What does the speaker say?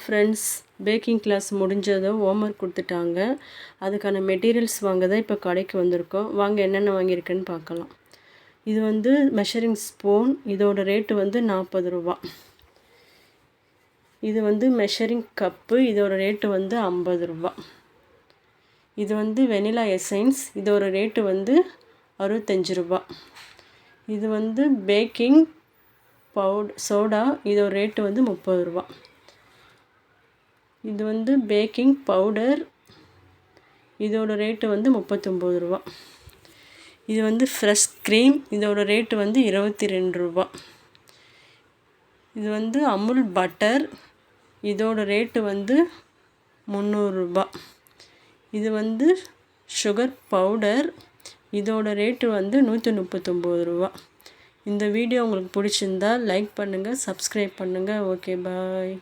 Friends, baking class முடிஞ்சதும் homework கொடுத்துட்டாங்க. அதுக்கான மெட்டீரியல்ஸ் வாங்க தான் இப்போ கடைக்கு வந்திருக்கோம். வாங்க என்னென்ன வாங்கியிருக்குன்னு பார்க்கலாம். இது வந்து மெஷரிங் ஸ்பூன். இதோட ரேட்டு வந்து 40 ரூபா. இது வந்து மெஷரிங் கப்பு. இதோட ரேட்டு வந்து 50 ரூபா. இது வந்து வெனிலா எசன்ஸ். இதோட ரேட்டு வந்து 65 ரூபா. இது வந்து பேக்கிங் சோடா. இதோட ரேட்டு வந்து 30 ரூபா. இது வந்து பேக்கிங் பவுடர். இதோட ரேட்டு வந்து 39 ரூபா. இது வந்து ஃப்ரெஷ் க்ரீம். இதோட ரேட்டு வந்து 22 ரூபா. இது வந்து அமுல் பட்டர். இதோட ரேட்டு வந்து 300 ரூபா. இது வந்து சுகர் பவுடர். இதோட ரேட்டு வந்து 139 ரூபா. இந்த வீடியோ உங்களுக்கு பிடிச்சிருந்தா லைக் பண்ணுங்கள், சப்ஸ்கிரைப் பண்ணுங்கள். ஓகே, பாய்.